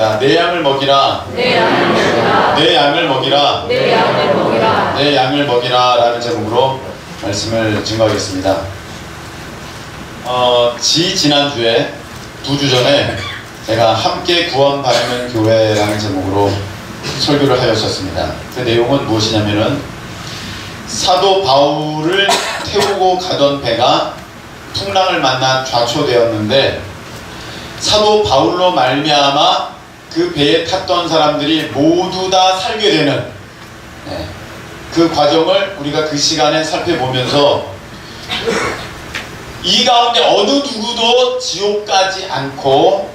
합니다. 내 양을 먹이라. 내 양을 먹이라. 내 양을 먹이라. 내 양을 먹이라. 내 양을 먹이라 라는 제목으로 말씀을 증거하겠습니다. 지난주에 2주 전에 제가 함께 구원 바르는 교회라는 제목으로 설교를 하였었습니다. 그 내용은 무엇이냐면은 사도 바울을 태우고 가던 배가 풍랑을 만나 좌초되었는데 사도 바울로 말미암아 그 배에 탔던 사람들이 모두 다 살게 되는 그 과정을 우리가 그 시간에 살펴보면서 이 가운데 어느 누구도 지옥 가지 않고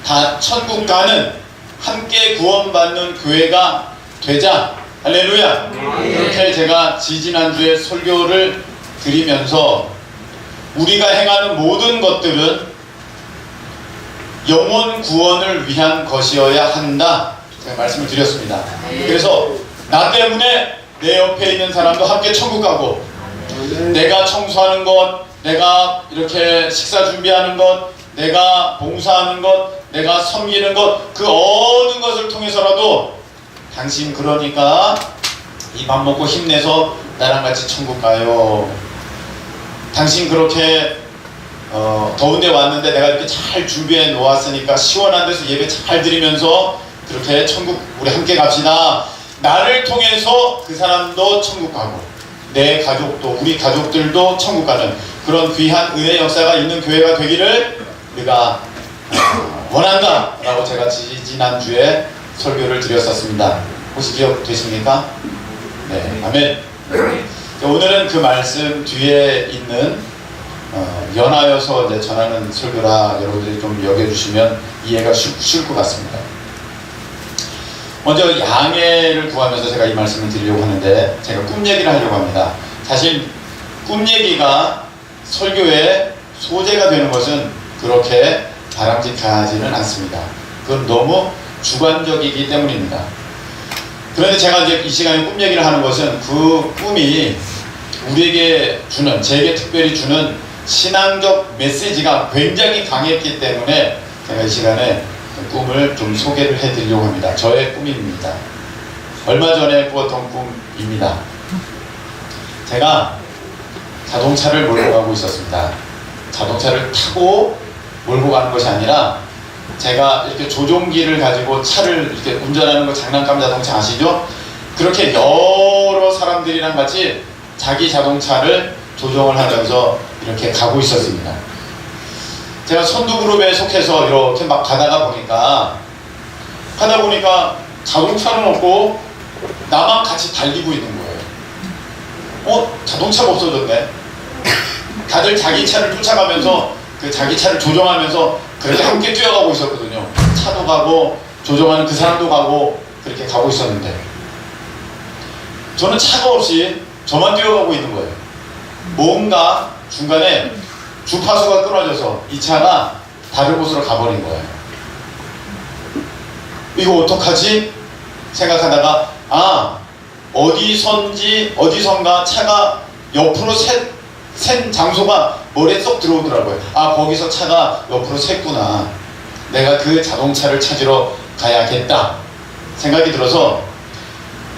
다 천국 가는 함께 구원받는 교회가 되자. 할렐루야. 이렇게 제가 지난주에 설교를 드리면서 우리가 행하는 모든 것들은 영혼 구원을 위한 것이어야 한다, 제가 말씀을 드렸습니다. 그래서 나 때문에 내 옆에 있는 사람도 함께 천국 가고, 내가 청소하는 것, 내가 이렇게 식사 준비하는 것, 내가 봉사하는 것, 내가 섬기는 것, 그 어느 것을 통해서라도 당신 그러니까 이 밥 먹고 힘내서 나랑 같이 천국 가요. 당신 그렇게 더운데 왔는데 내가 이렇게 잘 준비해 놓았으니까 시원한 데서 예배 잘 드리면서 그렇게 천국 우리 함께 갑시다. 나를 통해서 그 사람도 천국 가고 내 가족도, 우리 가족들도 천국 가는 그런 귀한 은혜 역사가 있는 교회가 되기를 우리가 원한다 라고 제가 지난주에 설교를 드렸었습니다. 혹시 기억되십니까? 네, 아멘. 오늘은 그 말씀 뒤에 있는 연하여서 이제 전하는 설교라 여러분들이 좀 여겨주시면 이해가 쉬울 것 같습니다. 먼저 양해를 구하면서 제가 이 말씀을 드리려고 하는데, 제가 꿈 얘기를 하려고 합니다. 사실 꿈 얘기가 설교의 소재가 되는 것은 그렇게 바람직하지는 않습니다. 그건 너무 주관적이기 때문입니다. 그런데 제가 이제 이 시간에 꿈 얘기를 하는 것은 그 꿈이 우리에게 주는, 제게 특별히 주는 신앙적 메시지가 굉장히 강했기 때문에 제가 이 시간에 그 꿈을 좀 소개를 해드리려고 합니다. 저의 꿈입니다. 얼마 전에 꾸었던 꿈입니다. 제가 자동차를 몰고 가고 있었습니다. 자동차를 타고 몰고 가는 것이 아니라 제가 이렇게 조종기를 가지고 차를 이렇게 운전하는 거, 장난감 자동차 아시죠? 그렇게 여러 사람들이랑 같이 자기 자동차를 조종을 하면서 이렇게 가고 있었습니다. 제가 선두그룹에 속해서 이렇게 막 가다 보니까 자동차는 없고 나만 같이 달리고 있는 거예요. 자동차가 없어졌네. 다들 자기 차를 쫓아가면서 그 자기 차를 조종하면서 그렇게 함께 뛰어가고 있었거든요. 차도 가고 조종하는 그 사람도 가고 그렇게 가고 있었는데 저는 차가 없이 저만 뛰어가고 있는 거예요. 뭔가 중간에 주파수가 끊어져서 이 차가 다른 곳으로 가버린 거예요. 이거 어떡하지? 생각하다가 어디선가 차가 옆으로 샌 장소가 머리에 쏙 들어오더라고요. 거기서 차가 옆으로 샜구나. 내가 그 자동차를 찾으러 가야겠다 생각이 들어서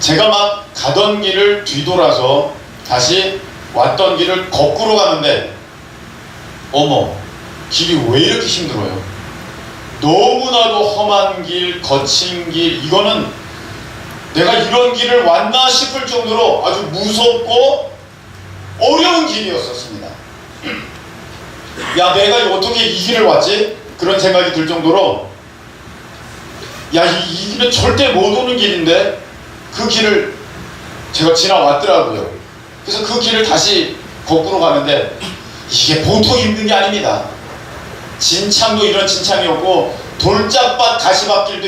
제가 막 가던 길을 뒤돌아서 다시 왔던 길을 거꾸로 가는데 길이 왜 이렇게 힘들어요? 너무나도 험한 길, 거친 길, 이거는 내가 이런 길을 왔나 싶을 정도로 아주 무섭고 어려운 길이었었습니다. 내가 어떻게 이 길을 왔지? 그런 생각이 들 정도로 이 길은 절대 못 오는 길인데 그 길을 제가 지나왔더라고요. 그래서 그 길을 다시 거꾸로 가는데 이게 보통 힘든 게 아닙니다. 진창도 이런 진창이었고 돌짝밭 가시밭길도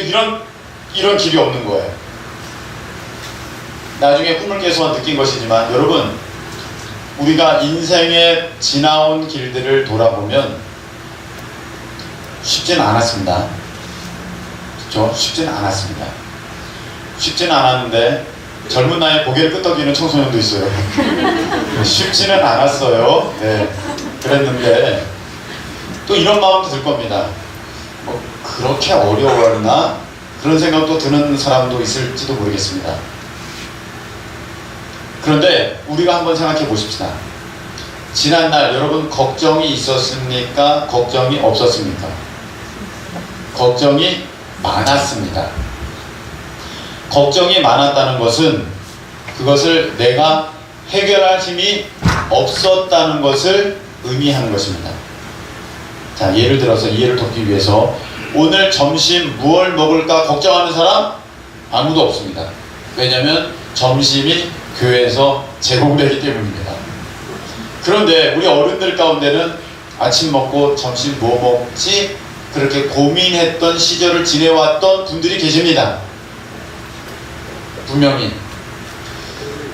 이런 길이 없는 거예요. 나중에 꿈을 깨서 느낀 것이지만 여러분, 우리가 인생에 지나온 길들을 돌아보면 쉽지는 않았습니다. 그렇죠? 쉽지는 않았습니다. 쉽지는 않았는데 젊은 나이에 고개를 끄덕이는 청소년도 있어요. 쉽지는 않았어요. 네, 그랬는데 또 이런 마음도 들 겁니다. 그렇게 어려웠나? 그런 생각도 드는 사람도 있을지도 모르겠습니다. 그런데 우리가 한번 생각해 보십시다. 지난날 여러분 걱정이 있었습니까? 걱정이 없었습니까? 걱정이 많았습니다. 걱정이 많았다는 것은 그것을 내가 해결할 힘이 없었다는 것을 의미하는 것입니다. 자, 예를 들어서 이해를 돕기 위해서 오늘 점심 무얼 먹을까 걱정하는 사람 아무도 없습니다. 왜냐하면 점심이 교회에서 제공되기 때문입니다. 그런데 우리 어른들 가운데는 아침 먹고 점심 뭐 먹지? 그렇게 고민했던 시절을 지내왔던 분들이 계십니다. 분명히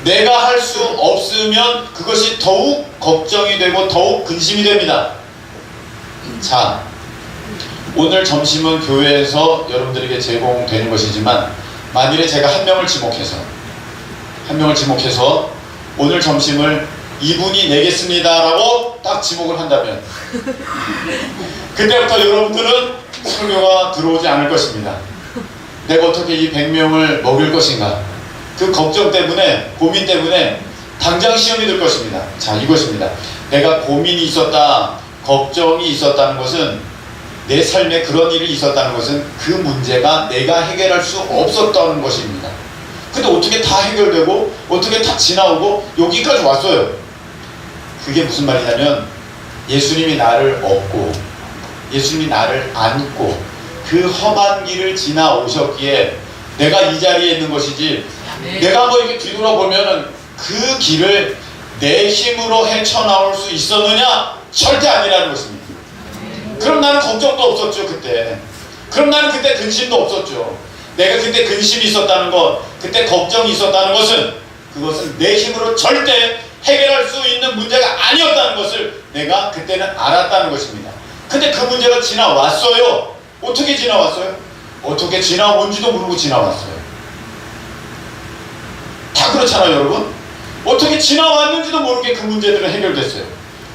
내가 할 수 없으면 그것이 더욱 걱정이 되고 더욱 근심이 됩니다. 자, 오늘 점심은 교회에서 여러분들에게 제공되는 것이지만 만일에 제가 한 명을 지목해서 오늘 점심을 이분이 내겠습니다 라고 딱 지목을 한다면 그때부터 여러분들은 설교가 들어오지 않을 것입니다. 내가 어떻게 이 100명을 먹일 것인가, 그 걱정 때문에, 고민 때문에 당장 시험이 들 것입니다. 자, 이것입니다. 내가 고민이 있었다, 걱정이 있었다는 것은, 내 삶에 그런 일이 있었다는 것은 그 문제가 내가 해결할 수 없었다는 것입니다. 근데 어떻게 다 해결되고 어떻게 다 지나오고 여기까지 왔어요. 그게 무슨 말이냐면 예수님이 나를 업고 예수님이 나를 안고 그 험한 길을 지나오셨기에 내가 이 자리에 있는 것이지, 내가 뭐 이렇게 뒤돌아보면은 그 길을 내 힘으로 헤쳐나올 수 있었느냐? 절대 아니라는 것입니다. 그럼 나는 걱정도 없었죠, 그때. 그럼 나는 그때 근심도 없었죠. 내가 그때 근심이 있었다는 것, 그때 걱정이 있었다는 것은, 그것은 내 힘으로 절대 해결할 수 있는 문제가 아니었다는 것을 내가 그때는 알았다는 것입니다. 근데 그 문제가 지나왔어요. 어떻게 지나왔어요? 어떻게 지나온지도 모르고 지나왔어요. 다 그렇잖아요, 여러분. 어떻게 지나왔는지도 모르게 그 문제들은 해결됐어요.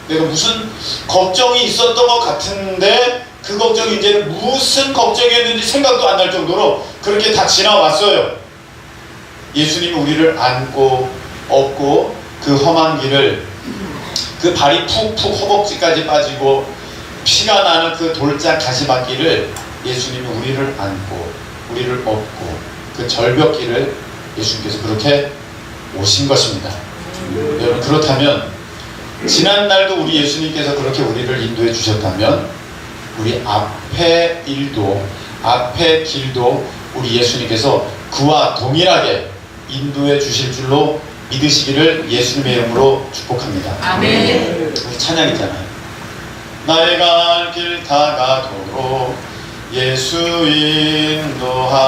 내가 무슨 걱정이 있었던 것 같은데 그 걱정이 이제는 무슨 걱정이었는지 생각도 안 날 정도로 그렇게 다 지나왔어요. 예수님이 우리를 안고 업고 그 험한 길을, 그 발이 푹푹 허벅지까지 빠지고 피가 나는 그 돌짝 가시밭길을 예수님이 우리를 안고 우리를 업고 그 절벽길을 예수님께서 그렇게 오신 것입니다. 여러분, 그렇다면 지난날도 우리 예수님께서 그렇게 우리를 인도해 주셨다면 우리 앞의 일도, 앞의 길도 우리 예수님께서 그와 동일하게 인도해 주실 줄로 믿으시기를 예수님의 이름으로 축복합니다. 아멘. 우리 찬양 있잖아요. 나의 갈 길 다가도록 예수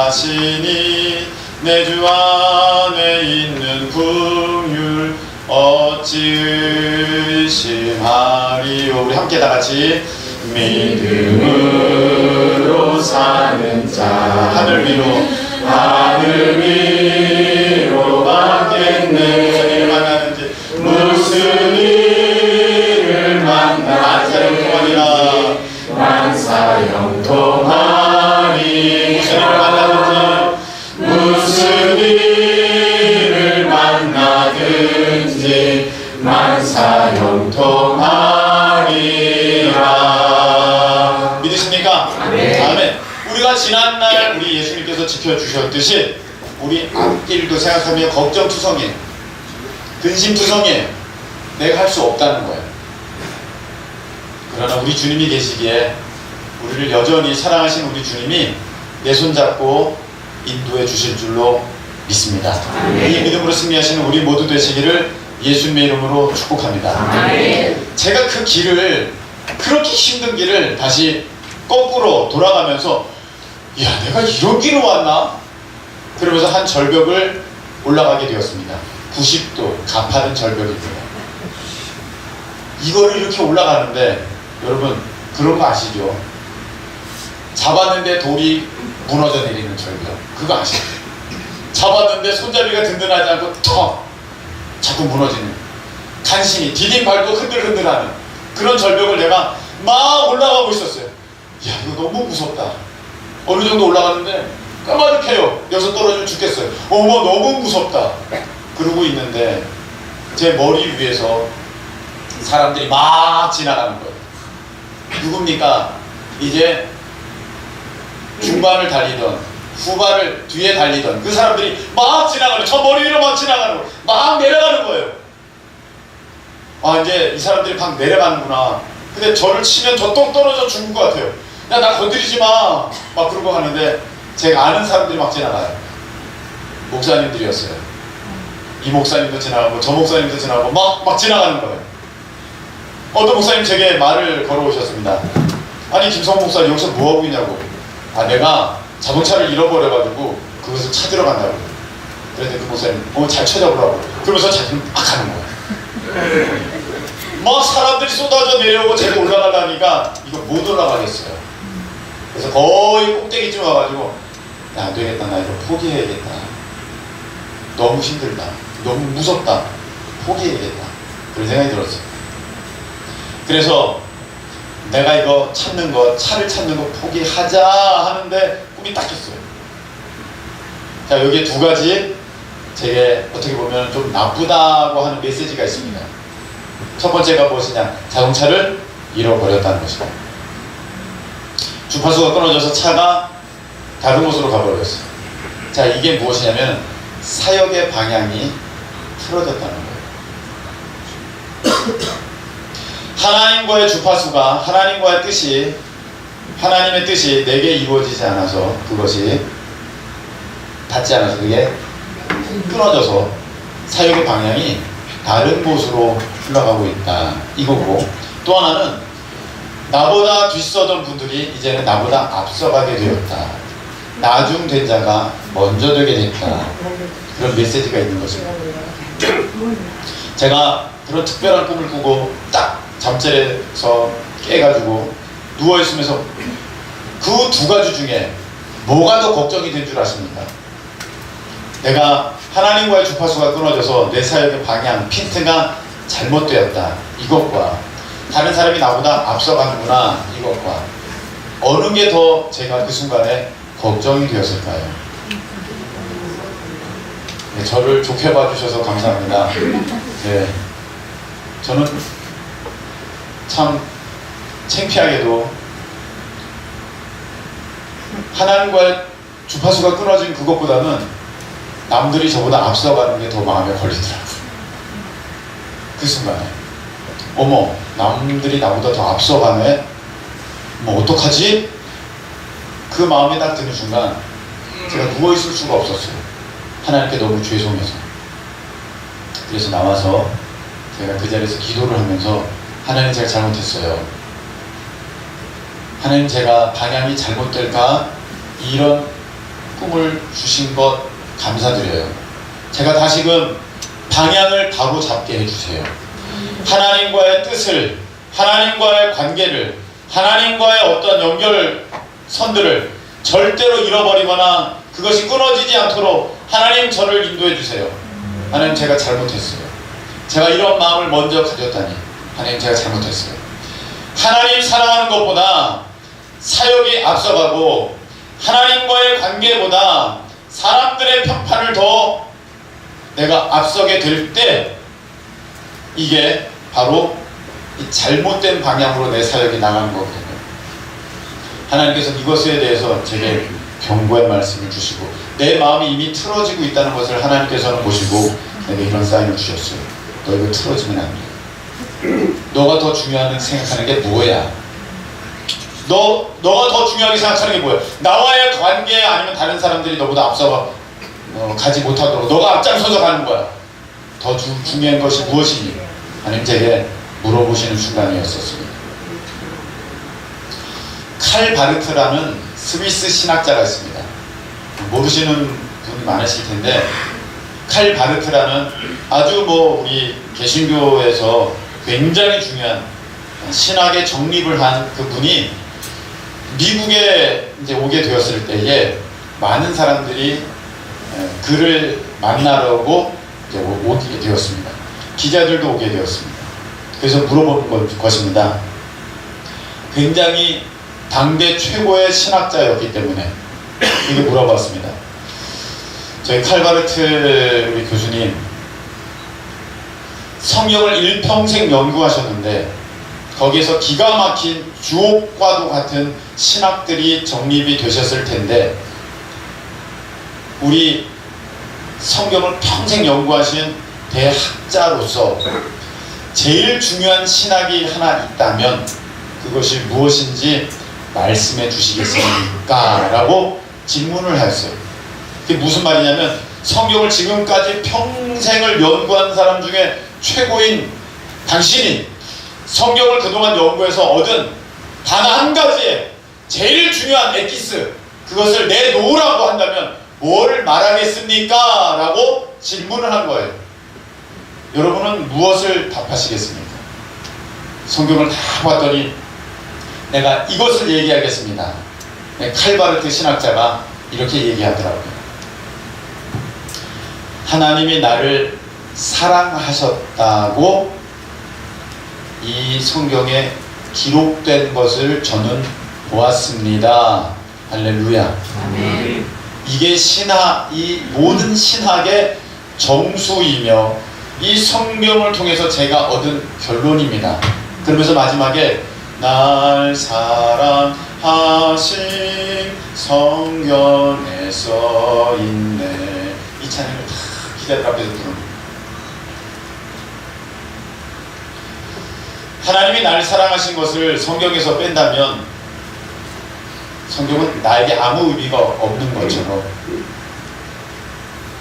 인도하시니 내 주 안에 있는 긍휼 어찌 의심하리요. 우리 함께 다 같이 믿음으로 사는 자 하늘 위로 가겠네. 무슨 일을 만나는지, 무슨 일을 만나 만사형통하리라. 만사형통하리. 무슨 일을 만나든지, 무슨 일을 만나든지 만사형통하리라. 믿으십니까? 아멘. 아멘. 우리가 지난날 우리 예수님께서 지켜주셨듯이 우리 앞길도 생각하며 걱정투성이에요, 근심투성이에요. 내가 할 수 없다는 거예요. 그러나 우리 주님이 계시기에 우리를 여전히 사랑하신 우리 주님이 내 손잡고 인도해 주실 줄로 믿습니다. 이 믿음으로 승리하시는 우리 모두 되시기를 예수님의 이름으로 축복합니다. 제가 그 길을, 그렇게 힘든 길을 다시 거꾸로 돌아가면서, 야, 내가 이런 길을 왔나? 그러면서 한 절벽을 올라가게 되었습니다. 90도 가파른 절벽입니다. 이거를 이렇게 올라가는데 여러분 그런 거 아시죠? 잡았는데 돌이 무너져 내리는 절벽, 그거 아시죠? 잡았는데 손잡이가 든든하지 않고 턱 자꾸 무너지는, 간신히 디딤발도 흔들흔들하는 그런 절벽을 내가 막 올라가고 있었어요. 야, 이거 너무 무섭다. 어느 정도 올라갔는데 까마득해요. 여기서 떨어지면 죽겠어요. 어머 너무 무섭다. 그러고 있는데 제 머리 위에서 사람들이 막 지나가는 거예요. 누굽니까? 이제 중반을 달리던 후반을 뒤에 달리던 그 사람들이 막 지나가는, 저 머리 위로 막 지나가는, 막 내려가는 거예요. 아 이제 이 사람들이 막 내려가는구나. 근데 저를 치면 저 똥 떨어져 죽을 것 같아요. 야 나 건드리지 마. 막 그러고 가는데 제가 아는 사람들이 막 지나가요. 목사님들이었어요. 이 목사님도 지나가고 저 목사님도 지나가고 막 지나가는 거예요. 어떤 목사님 제게 말을 걸어오셨습니다. 아니 김성 목사님 여기서 뭐하고 있냐고. 아 내가 자동차를 잃어버려가지고 그것을 찾으러 간다고. 그랬더니 그 목사님 잘 찾아보라고. 그러면서 자기는 막 가는 거예요. 막 사람들이 쏟아져 내려오고 제가 올라가려니까 이거 못 올라가겠어요. 그래서 거의 꼭대기쯤 와가지고 야 안되겠다, 나 이거 포기해야겠다. 너무 힘들다, 너무 무섭다, 포기해야겠다. 그런 생각이 들었어요. 그래서 내가 이거 찾는 거, 차를 찾는 거 포기하자 하는데 꿈이 딱 꼈어요. 자 여기에 두 가지 제게 어떻게 보면 좀 나쁘다고 하는 메시지가 있습니다. 첫 번째가 무엇이냐? 자동차를 잃어버렸다는 것입니다. 주파수가 끊어져서 차가 다른 곳으로 가버렸어요. 자 이게 무엇이냐면 사역의 방향이 틀어졌다는 거예요. 하나님과의 주파수가, 하나님과의 뜻이, 하나님의 뜻이 내게 이루어지지 않아서, 그것이 닿지 않아서 그게 끊어져서 사역의 방향이 다른 곳으로 흘러가고 있다 이거고, 또 하나는 나보다 뒤서던 분들이 이제는 나보다 앞서가게 되었다. 나중된 자가 먼저 되게 됐다. 그런 메시지가 있는 것입니다. 제가 그런 특별한 꿈을 꾸고 딱 잠자리에서 깨가지고 누워있으면서 그 두 가지 중에 뭐가 더 걱정이 된 줄 아십니까? 내가 하나님과의 주파수가 끊어져서 내 사역의 방향, 핀트가 잘못되었다 이것과 다른 사람이 나보다 앞서가는구나 이것과 어느 게 더 제가 그 순간에 걱정이 되었을까요? 네, 저를 좋게 봐주셔서 감사합니다. 네, 저는 참 창피하게도 하나님과의 주파수가 끊어진 그것보다는 남들이 저보다 앞서가는 게 더 마음에 걸리더라고요. 그 순간에 어머 남들이 나보다 더 앞서가네? 뭐 어떡하지? 그 마음이 딱 드는 순간 제가 누워있을 수가 없었어요. 하나님께 너무 죄송해서. 그래서 나와서 제가 그 자리에서 기도를 하면서 하나님 제가 잘못했어요. 하나님 제가 방향이 잘못될까 이런 꿈을 주신 것 감사드려요. 제가 다시금 방향을 바로 잡게 해주세요. 하나님과의 뜻을, 하나님과의 관계를, 하나님과의 어떤 연결선들을 절대로 잃어버리거나 그것이 끊어지지 않도록 하나님 저를 인도해 주세요. 하나님 제가 잘못했어요. 제가 이런 마음을 먼저 가졌다니 하나님 제가 잘못했어요. 하나님 사랑하는 것보다 사역이 앞서가고 하나님과의 관계보다 사람들의 평판을 더 내가 앞서게 될 때 이게 바로 이 잘못된 방향으로 내 사역이 나가는 거거든요. 하나님께서 이것에 대해서 제게 경고의 말씀을 주시고 내 마음이 이미 틀어지고 있다는 것을 하나님께서는 보시고 내게 이런 사인을 주셨어요. 너 이거 틀어지면 안 돼. 너가 더 중요한 생각하는 게 뭐야? 너가 더 중요하게 생각하는 게 뭐야? 나와의 관계 아니면 다른 사람들이 너보다 앞서 가지 못하도록 너가 앞장서서 가는 거야. 더 중요한 것이 무엇이니? 하나님 제게 물어보시는 순간이었었습니다. 칼 바르트라는 스위스 신학자가 있습니다. 모르시는 분이 많으실 텐데 칼 바르트라는 아주 우리 개신교에서 굉장히 중요한 신학의 정립을 한 그분이 미국에 이제 오게 되었을 때에 많은 사람들이 그를 만나려고 이제 오게 되었습니다. 기자들도 오게 되었습니다. 그래서 물어보는 것입니다. 굉장히 당대 최고의 신학자였기 때문에 이게 물어봤습니다. 저희 칼바르트 우리 교수님 성경을 일평생 연구하셨는데 거기에서 기가 막힌 주옥과도 같은 신학들이 정립이 되셨을 텐데 우리 성경을 평생 연구하신 대학자로서 제일 중요한 신학이 하나 있다면 그것이 무엇인지 말씀해 주시겠습니까? 라고 질문을 하였어요. 그게 무슨 말이냐면 성경을 지금까지 평생을 연구한 사람 중에 최고인 당신이 성경을 그동안 연구해서 얻은 단 한 가지의 제일 중요한 엑기스 그것을 내놓으라고 한다면 뭘 말하겠습니까? 라고 질문을 한 거예요. 여러분은 무엇을 답하시겠습니까? 성경을 다 봤더니 내가 이것을 얘기하겠습니다. 칼바르트 신학자가 이렇게 얘기하더라고요. 하나님이 나를 사랑하셨다고 이 성경에 기록된 것을 저는 보았습니다. 할렐루야. 아멘. 이게 이 모든 신학의 정수이며 이 성경을 통해서 제가 얻은 결론입니다. 그러면서 마지막에 날 사랑하신 성경에 써있네 이 찬양을 다 기자들 앞에서 부릅니다. 하나님이 나를 사랑하신 것을 성경에서 뺀다면 성경은 나에게 아무 의미가 없는 것처럼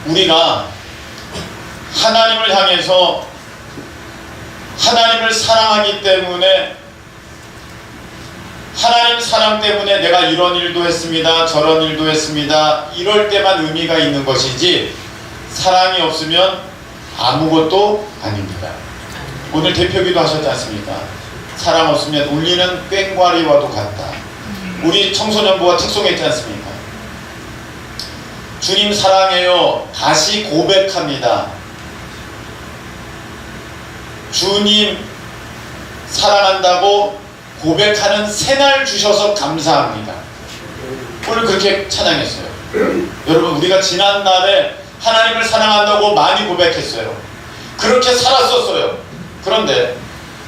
우리가 하나님을 향해서 하나님을 사랑하기 때문에 하나님 사랑 때문에 내가 이런 일도 했습니다. 저런 일도 했습니다. 이럴 때만 의미가 있는 것이지 사랑이 없으면 아무것도 아닙니다. 오늘 대표기도 하셨지 않습니까? 사랑 없으면 울리는 꽹과리와도 같다. 우리 청소년부가 특송했지 않습니까? 주님 사랑해요. 다시 고백합니다. 주님 사랑한다고 고백하는 새날 주셔서 감사합니다. 오늘 그렇게 찬양했어요. 여러분 우리가 지난날에 하나님을 사랑한다고 많이 고백했어요. 그렇게 살았었어요. 그런데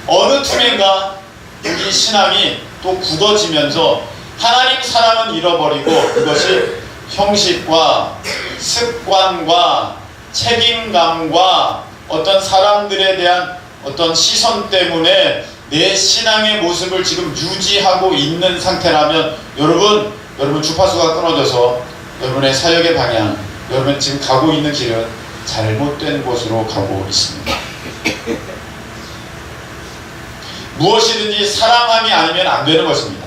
어느 틈인가 우리 신앙이 또 굳어지면서 하나님 사랑은 잃어버리고 그것이 형식과 습관과 책임감과 어떤 사람들에 대한 어떤 시선 때문에 내 신앙의 모습을 지금 유지하고 있는 상태라면 여러분 주파수가 끊어져서 여러분의 사역의 방향, 여러분 지금 가고 있는 길은 잘못된 곳으로 가고 있습니다. 무엇이든지 사랑함이 아니면 안 되는 것입니다.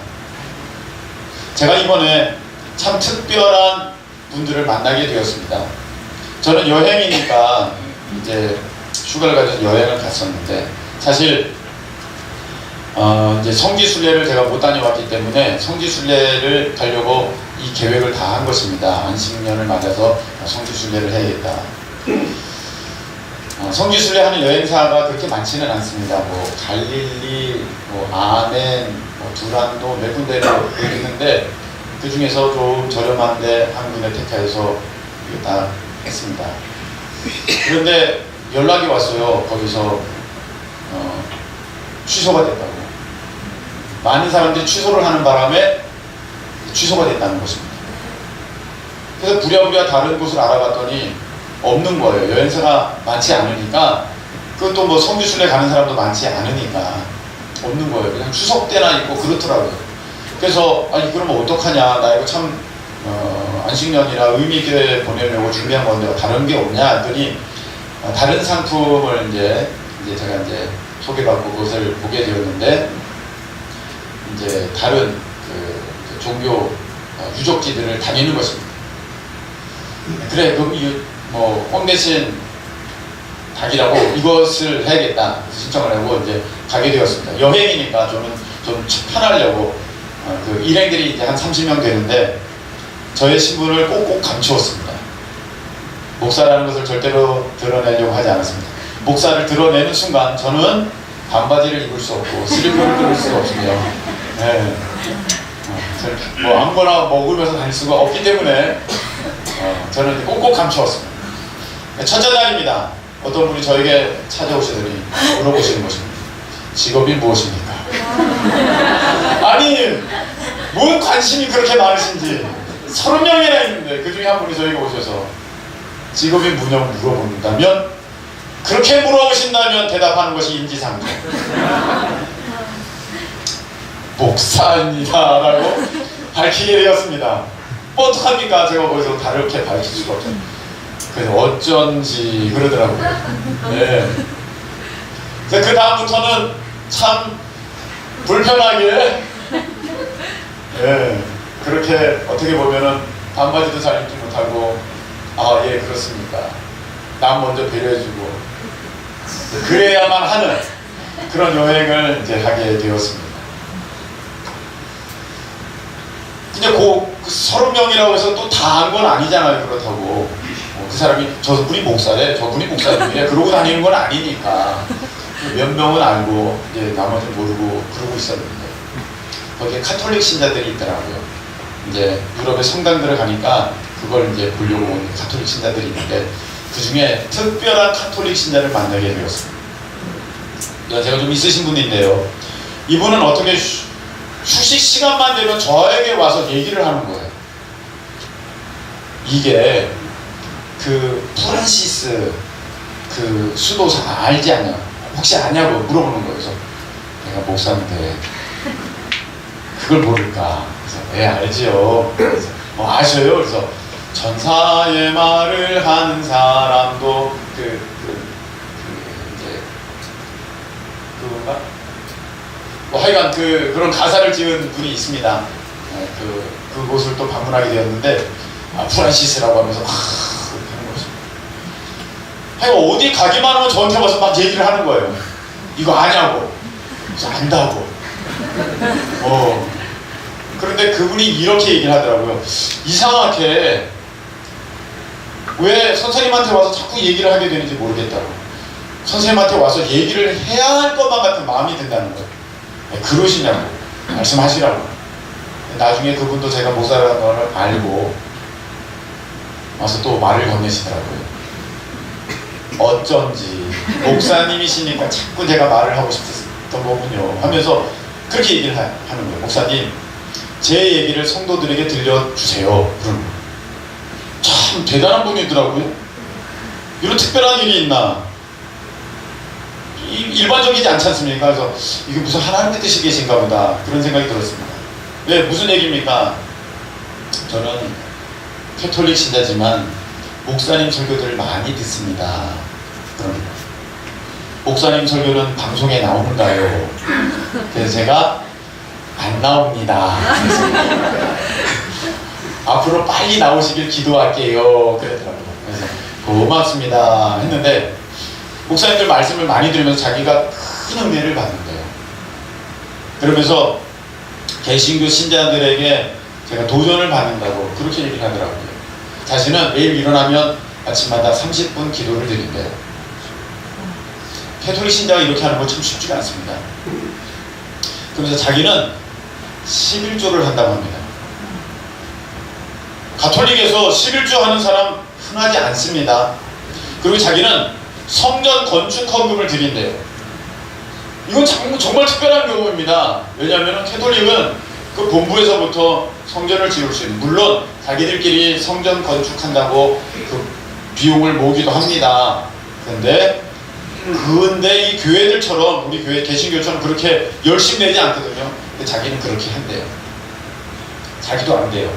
제가 이번에 참 특별한 분들을 만나게 되었습니다. 저는 여행이니까 이제 휴가를 가져서 여행을 갔었는데 사실 이제 성지순례를 제가 못 다녀왔기 때문에 성지순례를 가려고 이 계획을 다 한 것입니다. 안식년을 맞아서 성지순례를 해야겠다. 성지순례 하는 여행사가 그렇게 많지는 않습니다. 뭐 갈릴리, 뭐 아멘, 뭐 두란도 몇 군데로 있는데 그 중에서 좀 저렴한데 한 군데 택해서 다 했습니다. 그런데 연락이 왔어요. 거기서 취소가 됐다고. 많은 사람들이 취소를 하는 바람에 취소가 됐다는 것입니다. 그래서 부랴부랴 다른 곳을 알아봤더니 없는 거예요. 여행사가 많지 않으니까 그것도 뭐 성지순례 가는 사람도 많지 않으니까 없는 거예요. 그냥 추석 때나 있고 그렇더라고요. 그래서 아니 그러면 어떡하냐. 나 이거 참 안식년이라 의미있게 보내려고 준비한 건데 다른 게 없냐 했더니 다른 상품을 이제 제가 이제 소개받고 그것을 보게 되었는데 이제 다른 그 종교 유적지들을 다니는 것입니다. 그래 그럼 뭐 꽝 대신 닭이라고 이것을 해야겠다 신청을 하고 이제 가게 되었습니다. 여행이니까 저는 좀 편하려고 그 일행들이 이제 한 30명 되는데 저의 신분을 꼭꼭 감추었습니다. 목사라는 것을 절대로 드러내려고 하지 않았습니다. 목사를 드러내는 순간 저는 반바지를 입을 수 없고 슬리퍼를 끌을 수 없으며 뭐 아무거나 먹으면서 다닐 수가 없기 때문에 저는 꼭꼭 감추었습니다. 첫째 날입니다. 어떤 분이 저에게 찾아오시더니 물어보시는 것입니다. 직업이 무엇입니까? 아니, 뭔 관심이 그렇게 많으신지 30명이나 있는데 그 중에 한 분이 저에게 오셔서 직업이 뭐냐고 물어본다면, 그렇게 물어보신다면 대답하는 것이 인지상정. 목사입니다라고 밝히게 되었습니다. 뭐 어떡합니까? 제가 거기서 다르게 밝힐 수가 없죠. 그래서 어쩐지 그러더라고요. 네. 그래서 그 다음부터는 참 불편하게, 네, 그렇게 어떻게 보면은 반바지도 잘 입지 못하고, 아, 예, 그렇습니까, 남 먼저 배려해주고 그래야만 하는 그런 여행을 이제 하게 되었습니다. 근데 그 30명이라고 해서 또 다 한 건 아니잖아요. 그렇다고 그 사람이 저분이 목사래, 저분이 목사님이래 그러고 다니는 건 아니니까 몇 명은 알고 이제 나머지 모르고 그러고 있었는데, 거기에 카톨릭 신자들이 있더라고요. 이제 유럽의 성당들을 가니까 그걸 이제 보려고 온 카톨릭 신자들이 있는데, 그 중에 특별한 카톨릭 신자를 만나게 되었습니다. 제가 좀 있으신 분인데요, 이분은 어떻게 휴식 시간만 되면 저에게 와서 얘기를 하는 거예요. 이게 그 프란시스 그 수도사 알지 않냐, 혹시 아냐고 물어보는 거예요. 그래서 내가 목사인데 그걸 모를까? 그래서 네, 알지요. 그래서 아셔요? 그래서 전사의 말을 하는 사람도 뭐 하여간 그런 가사를 지은 분이 있습니다. 그곳을 또 방문하게 되었는데, 프란시스라고 하면서 막 그렇게 하는 거죠. 하여간 어디 가기만 하면 저한테 와서 막 얘기를 하는 거예요. 이거 아냐고. 그래서 안다고. 그런데 그분이 이렇게 얘기를 하더라고요. 이상하게 왜 선생님한테 와서 자꾸 얘기를 하게 되는지 모르겠다고. 선생님한테 와서 얘기를 해야 할 것만 같은 마음이 든다는 거예요. 그러시냐고 말씀하시라고. 나중에 그분도 제가 목사라는 걸 알고 와서 또 말을 건네시더라고요. 어쩐지 목사님이시니까 자꾸 제가 말을 하고 싶었던 거군요 하면서 그렇게 얘기를 하는 거예요. 목사님, 제 얘기를 성도들에게 들려주세요. 그런 거예요. 참 대단한 분이더라고요. 이런 특별한 일이 있나, 일반적이지 않지 않습니까? 그래서 이게 무슨 하나님의 뜻이 계신가 보다 그런 생각이 들었습니다. 왜, 무슨 얘기입니까? 저는 캐톨릭 신자지만 목사님 설교들을 많이 듣습니다. 목사님 설교는 방송에 나오는가요? 그래서 제가 안 나옵니다. 앞으로 빨리 나오시길 기도할게요. 그랬더라고요. 그래서 고맙습니다 했는데, 목사님들 말씀을 많이 들으면서 자기가 큰 은혜를 받는데요. 그러면서 개신교 신자들에게 제가 도전을 받는다고 그렇게 얘기를 하더라고요. 자신은 매일 일어나면 아침마다 30분 기도를 드린대요. 캐톨릭 신자가 이렇게 하는 건 참 쉽지가 않습니다. 그러면서 자기는 11조를 한다고 합니다. 가톨릭에서 11조 하는 사람 흔하지 않습니다. 그리고 자기는 성전 건축 헌금을 드린대요. 이건 정말 특별한 경우입니다. 왜냐하면 캐톨릭은 그 본부에서부터 성전을 지을 수 있는, 물론 자기들끼리 성전 건축한다고 그 비용을 모으기도 합니다. 근데 이 교회들처럼, 우리 교회 개신교처럼 그렇게 열심히 내지 않거든요. 근데 자기는 그렇게 한대요. 자기도 안 돼요.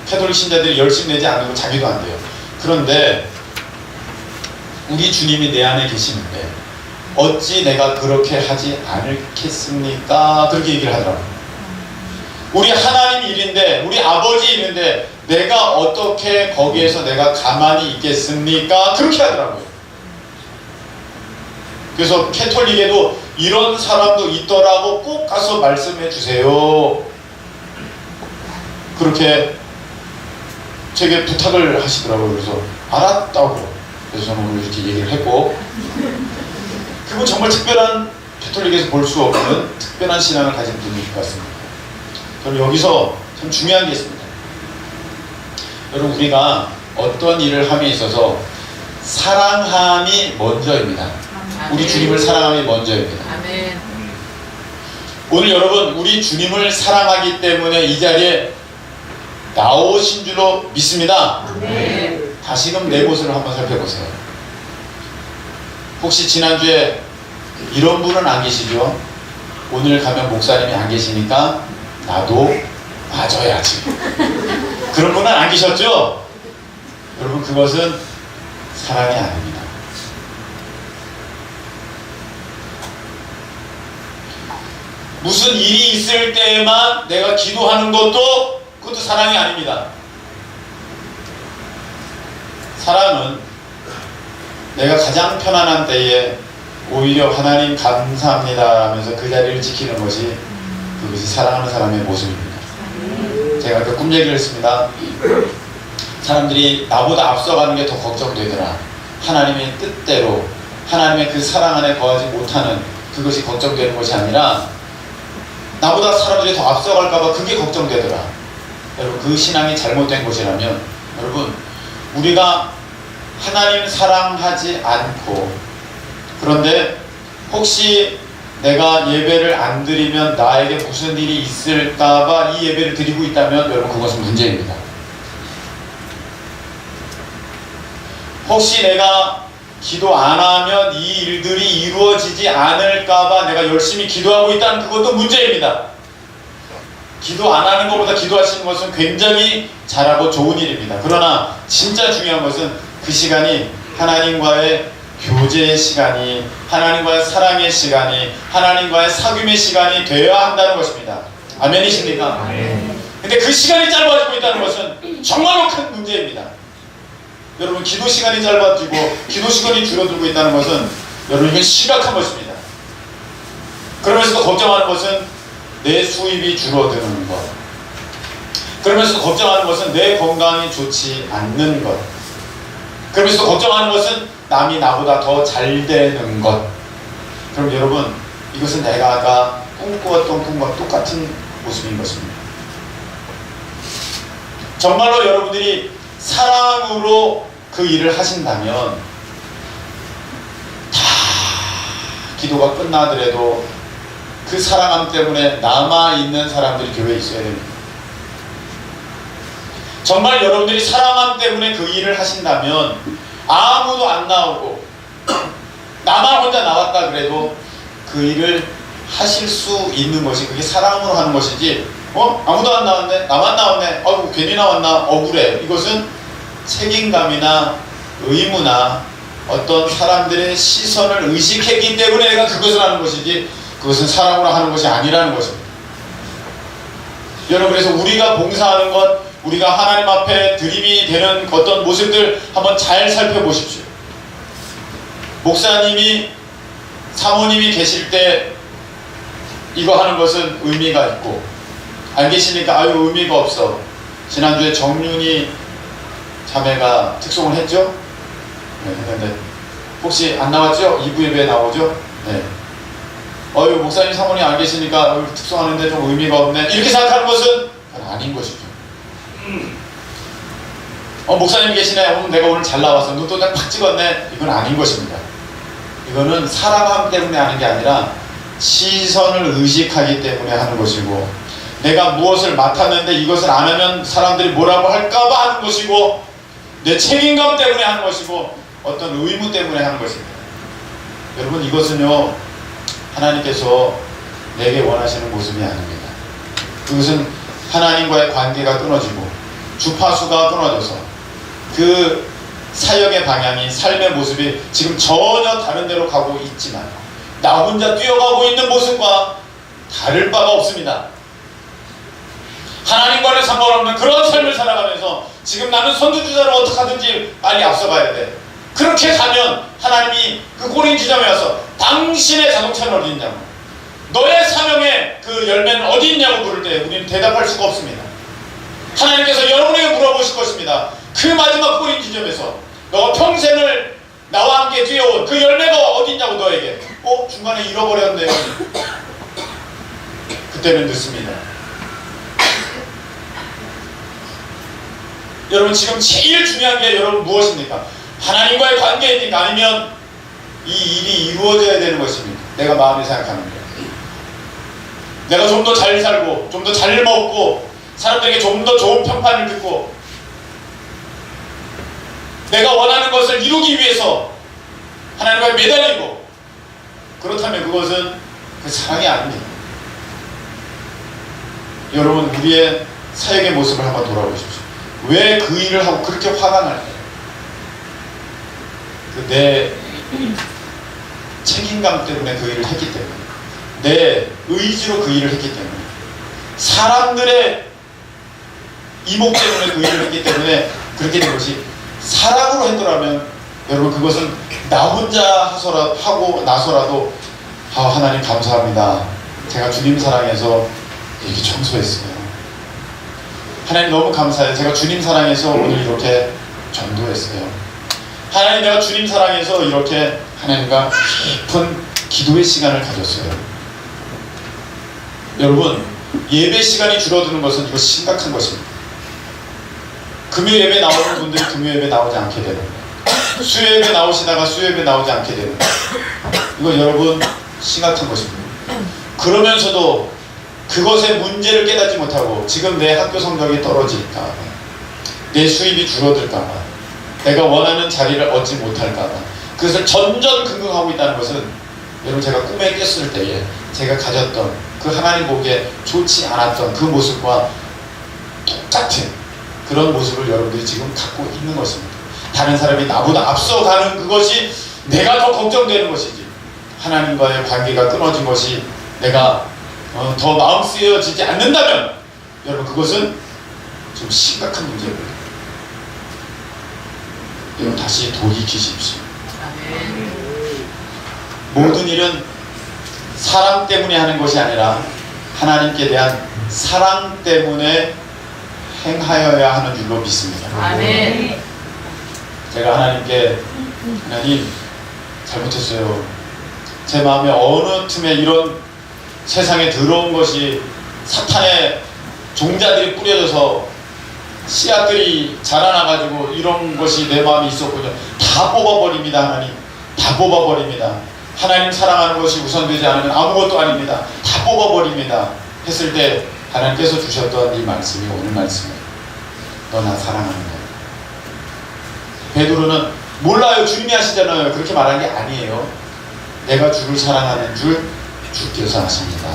캐톨릭 신자들이 열심히 내지 않고 자기도 안 돼요. 그런데 우리 주님이 내 안에 계시는데 어찌 내가 그렇게 하지 않겠습니까? 그렇게 얘기를 하더라고요. 우리 하나님 일인데, 우리 아버지 일인데 내가 어떻게 거기에서 내가 가만히 있겠습니까? 그렇게 하더라고요. 그래서 캐톨릭에도 이런 사람도 있더라고 꼭 가서 말씀해 주세요. 그렇게 제게 부탁을 하시더라고요. 그래서 알았다고. 그래서 저는 오늘 이렇게 얘기를 했고, 그분 정말 특별한, 캐톨릭에서 볼 수 없는 특별한 신앙을 가진 분일 것 같습니다. 저는 여기서 참 중요한 게 있습니다. 여러분, 우리가 어떤 일을 함에 있어서 사랑함이 먼저입니다. 우리 주님을 사랑함이 먼저입니다. 아멘. 오늘 여러분, 우리 주님을 사랑하기 때문에 이 자리에 나오신 줄로 믿습니다. 아멘. 다시금 내 모습을 한번 살펴보세요. 혹시 지난주에 이런 분은 안 계시죠? 오늘 가면 목사님이 안 계시니까 나도 맞아야지. 그런 분은 안 계셨죠? 여러분, 그것은 사랑이 아닙니다. 무슨 일이 있을 때에만 내가 기도하는 그것도 사랑이 아닙니다. 사랑은 내가 가장 편안한 때에 오히려 하나님 감사합니다 하면서 그 자리를 지키는 것이, 그것이 사랑하는 사람의 모습입니다. 제가 그 꿈 얘기를 했습니다. 사람들이 나보다 앞서가는 게 더 걱정되더라. 하나님의 뜻대로 하나님의 그 사랑 안에 거하지 못하는 그것이 걱정되는 것이 아니라 나보다 사람들이 더 앞서갈까봐 그게 걱정되더라. 여러분, 그 신앙이 잘못된 것이라면, 여러분, 우리가 하나님 사랑하지 않고, 그런데 혹시 내가 예배를 안 드리면 나에게 무슨 일이 있을까봐 이 예배를 드리고 있다면, 여러분, 그것은 문제입니다. 혹시 내가 기도 안 하면 이 일들이 이루어지지 않을까봐 내가 열심히 기도하고 있다는, 그것도 문제입니다. 기도 안 하는 것보다 기도하시는 것은 굉장히 잘하고 좋은 일입니다. 그러나 진짜 중요한 것은 그 시간이 하나님과의 교제의 시간이, 하나님과의 사랑의 시간이, 하나님과의 사귐의 시간이 되어야 한다는 것입니다. 아멘이십니까? 근데 그 시간이 짧아지고 있다는 것은 정말로 큰 문제입니다. 여러분, 기도 시간이 짧아지고 기도 시간이 줄어들고 있다는 것은, 여러분, 이건 심각한 것입니다. 그러면서도 걱정하는 것은 내 수입이 줄어드는 것, 그러면서도 걱정하는 것은 내 건강이 좋지 않는 것, 그러면서도 걱정하는 것은 남이 나보다 더 잘 되는 것. 그럼 여러분, 이것은 내가 아까 꿈꾸었던 꿈과 똑같은 모습인 것입니다. 정말로 여러분들이 사랑으로 그 일을 하신다면, 다 기도가 끝나더라도 그 사랑함 때문에 남아있는 사람들이 교회에 있어야 됩니다. 정말 여러분들이 사랑함 때문에 그 일을 하신다면 아무도 안 나오고 나만 혼자 나왔다 그래도 그 일을 하실 수 있는 것이, 그게 사랑으로 하는 것이지, 아무도 안 나왔네, 나만 나왔네, 괜히 나왔나, 억울해. 이것은 책임감이나 의무나 어떤 사람들의 시선을 의식했기 때문에 내가 그것을 하는 것이지, 그것은 사랑으로 하는 것이 아니라는 것입니다. 여러분, 그래서 우리가 봉사하는 것, 우리가 하나님 앞에 드림이 되는 어떤 모습들 한번 잘 살펴보십시오. 목사님이, 사모님이 계실 때 이거 하는 것은 의미가 있고, 안 계시니까 의미가 없어. 지난주에 정윤이 자매가 특송을 했죠? 네, 했는데 혹시 안 나왔죠? 2부 예배에 나오죠? 네. 목사님, 사모님 안 계시니까 특송하는데 좀 의미가 없네, 이렇게 생각하는 것은 아닌 것이죠. 목사님 계시네, 내가 오늘 잘 나왔어, 눈도 딱 팍 찍었네, 이건 아닌 것입니다. 이거는 사랑함 때문에 하는 게 아니라 시선을 의식하기 때문에 하는 것이고, 내가 무엇을 맡았는데 이것을 안 하면 사람들이 뭐라고 할까봐 하는 것이고, 내 책임감 때문에 하는 것이고, 어떤 의무 때문에 하는 것입니다. 여러분, 이것은요, 하나님께서 내게 원하시는 모습이 아닙니다. 그것은 하나님과의 관계가 끊어지고 주파수가 끊어져서 그 사역의 방향이, 삶의 모습이 지금 전혀 다른 데로 가고 있지만 나 혼자 뛰어가고 있는 모습과 다를 바가 없습니다. 하나님과는 상관없는 그런 삶을 살아가면서 지금 나는 선두주자를 어떻게 하든지 빨리 앞서가야 돼. 그렇게 가면 하나님이 그 꼬린 지점에 와서 당신의 자동차는 어디 있냐고, 너의 사명의 그 열매는 어디 있냐고 물을 때 우리는 대답할 수가 없습니다. 하나님께서 여러분에게 물어보실 것입니다. 그 마지막 꼬린 지점에서 너가 평생을 나와 함께 뛰어온 그 열매가 어디 있냐고, 너에게. 중간에 잃어버렸네요. 그때는 늦습니다. 여러분 지금 제일 중요한 게 여러분 무엇입니까? 하나님과의 관계입니까? 아니면 이 일이 이루어져야 되는 것입니까? 내가 마음에 생각하는 거예요. 내가 좀 더 잘 살고 좀 더 잘 먹고 사람들에게 좀 더 좋은 평판을 듣고 내가 원하는 것을 이루기 위해서 하나님과 매달리고, 그렇다면 그것은 그 사랑이 아닙니다. 여러분 우리의 사역의 모습을 한번 돌아보십시오. 왜 그 일을 하고 그렇게 화가 날까요? 내 책임감 때문에 그 일을 했기 때문에, 내 의지로 그 일을 했기 때문에, 사람들의 이목 때문에 그 일을 했기 때문에 그렇게 된 것이, 사랑으로 했더라면 여러분 그것은 나 혼자 하고 나서라도 하나님 감사합니다. 제가 주님 사랑해서 이렇게 청소했어요. 하나님 너무 감사해요. 제가 주님 사랑해서 오늘 이렇게 전도했어요. 하나님 내가 주님 사랑해서 이렇게 하나님과 깊은 기도의 시간을 가졌어요. 여러분 예배 시간이 줄어드는 것은 이거 심각한 것입니다. 금요 예배 나오는 분들이 금요 예배 나오지 않게 되는 거예요. 수요 예배 나오시다가 수요 예배 나오지 않게 되는 거예요. 이거 여러분 심각한 것입니다. 그러면서도 그것의 문제를 깨닫지 못하고 지금 내 학교 성적이 떨어질까 봐, 내 수입이 줄어들까 봐, 내가 원하는 자리를 얻지 못할까 봐 그것을 전전긍긍하고 있다는 것은, 여러분 제가 꿈에 깼을 때에 제가 가졌던 그 하나님 보기에 좋지 않았던 그 모습과 똑같은 그런 모습을 여러분들이 지금 갖고 있는 것입니다. 다른 사람이 나보다 앞서가는 그것이 내가 더 걱정되는 것이지, 하나님과의 관계가 끊어진 것이 내가 더 마음 쓰여지지 않는다면 여러분 그것은 좀 심각한 문제입니다. 여러분 다시 돌이키십시오. 모든 일은 사람 때문에 하는 것이 아니라 하나님께 대한 사랑 때문에 행하여야 하는 줄로 믿습니다. 아멘. 제가 하나님께, 하나님 잘못했어요. 제 마음에 어느 틈에 이런 세상에 들어온 것이 사탄의 종자들이 뿌려져서 씨앗들이 자라나가지고 이런 것이 내 마음에 있었군요. 다 뽑아버립니다. 하나님 다 뽑아버립니다. 하나님 사랑하는 것이 우선되지 않으면 아무것도 아닙니다. 다 뽑아버립니다 했을 때 하나님께서 주셨던 이 말씀이 오늘 말씀이에요. 너 나 사랑하는 거야. 베드로는 몰라요. 주님이 하시잖아요. 그렇게 말한 게 아니에요. 내가 주를 사랑하는 줄 주께서 하십니다.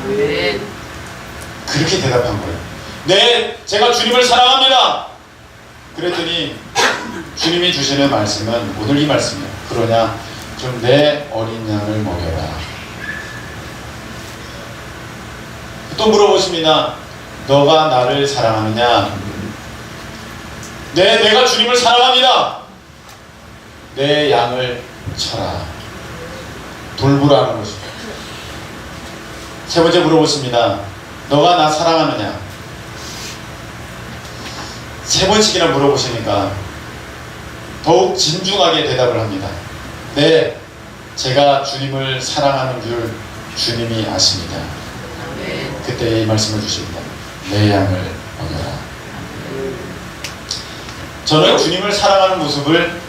네. 그렇게 대답한 거예요. 네, 제가 주님을 사랑합니다. 그랬더니 주님이 주시는 말씀은 오늘 이 말씀이에요. 그러냐, 좀 내 어린 양을 먹여라. 또 물어보십니다. 너가 나를 사랑하느냐? 네, 내가 주님을 사랑합니다. 내 양을 쳐라. 돌보라는 것이죠. 세 번째 물어보십니다. 너가 나 사랑하느냐? 세 번씩이나 물어보시니까 더욱 진중하게 대답을 합니다. 네, 제가 주님을 사랑하는 줄 주님이 아십니다. 그때 이 말씀을 주십니다. 내 양을 먹여라. 저는 주님을 사랑하는 모습을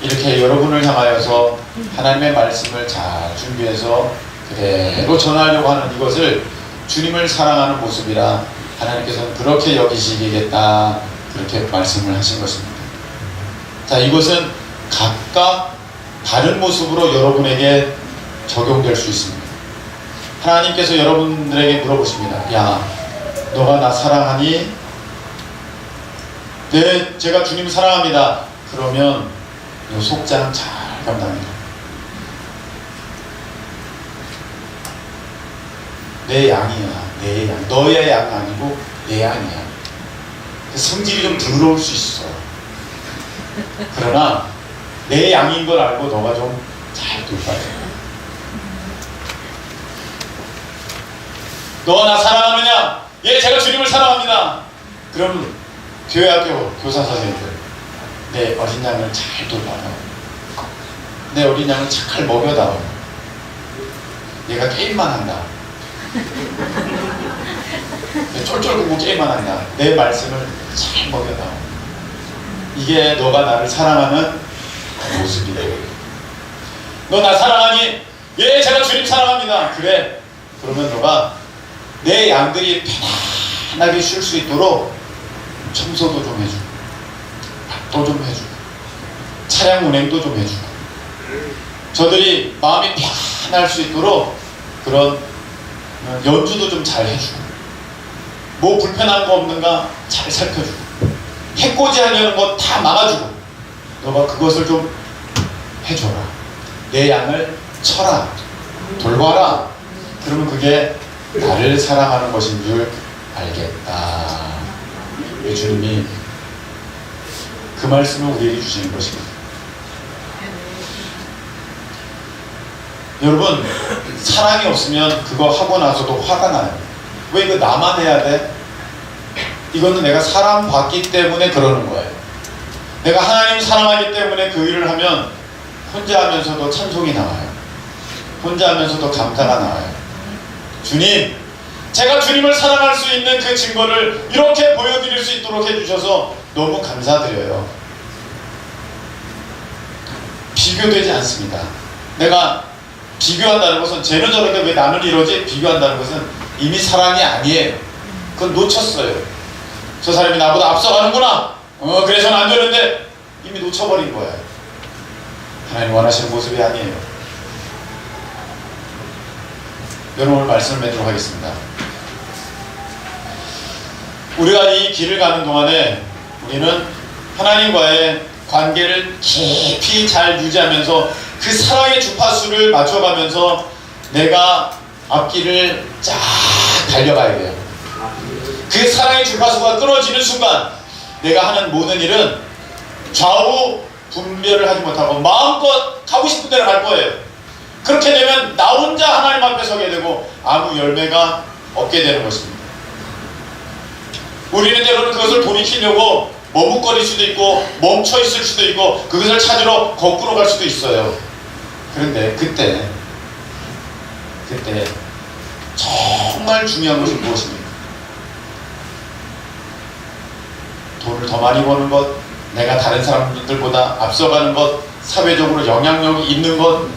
이렇게 여러분을 향하여서 하나님의 말씀을 잘 준비해서 그대로 전하려고 하는 이것을 주님을 사랑하는 모습이라 하나님께서는 그렇게 여기시겠다, 그렇게 말씀을 하신 것입니다. 자, 이것은 각각 다른 모습으로 여러분에게 적용될 수 있습니다. 하나님께서 여러분들에게 물어보십니다. 야, 너가 나 사랑하니? 네, 제가 주님 사랑합니다. 그러면 너 속장 잘 감당해라. 내 양이야, 내 양. 너의 양 아니고 내 양이야. 성질이 좀 더러울 수 있어. 그러나 내 양인 걸 알고 너가 좀 잘 돌봐야 돼. 너가 나 사랑하느냐? 예, 제가 주님을 사랑합니다. 그럼 교회학교 교사 선생님들, 내 어린 양을 잘 돌봐라. 내 어린 양을 잘 먹여다오. 얘가 게임만 한다. 쫄쫄 굶고 게임만 한다. 내 말씀을 잘 먹여다오. 이게 너가 나를 사랑하는 모습이래. 너 나 사랑하니? 예, 제가 주님 사랑합니다. 그래. 그러면 너가 내 양들이 편안하게 쉴 수 있도록 청소도 좀 해주고, 밥도 좀 해주고, 차량 운행도 좀 해주고, 저들이 마음이 편할 수 있도록 그런 연주도 좀 잘 해주고, 뭐 불편한 거 없는가 잘 살펴주고, 해코지 하려는 거 다 막아주고, 너가 그것을 좀 해줘라. 내 양을 쳐라. 돌봐라. 그러면 그게 나를 사랑하는 것인 줄 알겠다. 우리 주님이 그 말씀을 우리에게 주시는 것입니다. 여러분, 사랑이 없으면 그거 하고 나서도 화가 나요. 왜 이거 나만 해야 돼? 이거는 내가 사랑받기 때문에 그러는 거예요. 내가 하나님을 사랑하기 때문에 그 일을 하면 혼자 하면서도 찬송이 나와요. 혼자 하면서도 감사가 나와요. 주님, 제가 주님을 사랑할 수 있는 그 증거를 이렇게 보여드릴 수 있도록 해주셔서 너무 감사드려요. 비교되지 않습니다. 내가 비교한다는 것은 쟤는 저런데 왜 나는 이러지? 비교한다는 것은 이미 사랑이 아니에요. 그건 놓쳤어요. 저 사람이 나보다 앞서가는구나. 그래서는 안 되는데 이미 놓쳐버린 거예요. 하나님 원하시는 모습이 아니에요. 여러분, 오늘 말씀을 맺도록 하겠습니다. 우리가 이 길을 가는 동안에 우리는 하나님과의 관계를 깊이 잘 유지하면서 그 사랑의 주파수를 맞춰가면서 내가 앞길을 쫙 달려가야 돼요. 그 사랑의 주파수가 끊어지는 순간 내가 하는 모든 일은 좌우 분별을 하지 못하고 마음껏 가고 싶은 데로 갈 거예요. 그렇게 되면 나 혼자 하나님 앞에 서게 되고 아무 열매가 없게 되는 것입니다. 우리는 때로는 그것을 돌이키려고 머뭇거릴 수도 있고 멈춰 있을 수도 있고 그것을 찾으러 거꾸로 갈 수도 있어요. 그런데 그때 정말 중요한 것은 무엇입니까? 돈을 더 많이 버는 것, 내가 다른 사람들보다 앞서가는 것, 사회적으로 영향력이 있는 것,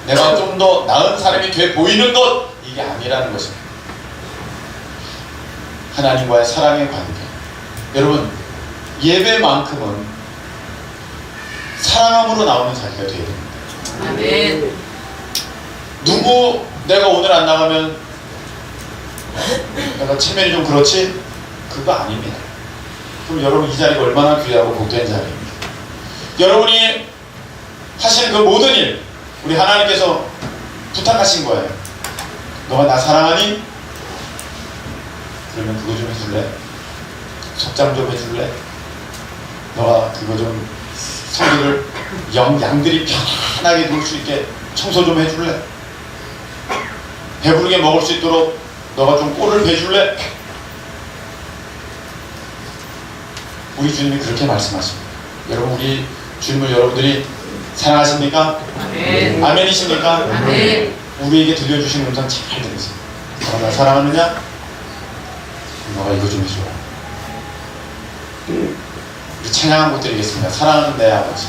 내가 좀 더 나은 사람이 돼 보이는 것, 이게 아니라는 것입니다. 하나님과의 사랑의 관계. 여러분, 예배만큼은 사랑함으로 나오는 자리가 되어야 됩니다. 아멘. 누구 내가 오늘 안 나가면 내가 체면이 좀 그렇지? 그거 아닙니다. 그럼 여러분, 이 자리가 얼마나 귀하고 복된 자리입니다. 여러분이 하시는 그 모든 일, 우리 하나님께서 부탁하신 거예요. 너가 나 사랑하니? 그러면 그거 좀 해줄래? 속담 좀 해줄래? 너가 그거 좀 성도들 양들이 편안하게 놀 수 있게 청소 좀 해줄래? 배부르게 먹을 수 있도록 너가 좀 꼴을 베줄래? 우리 주님이 그렇게 말씀하십니다. 여러분, 우리 주님을 여러분들이 사랑하십니까? 아멘. 아멘이십니까? 아멘. 우리에게 들려주신 음성 잘 들으세요. 너가 나 사랑하느냐? 너가 이거 좀 해줘. 우리 찬양한 곳 드리겠습니다. 사랑하는 내 아버지.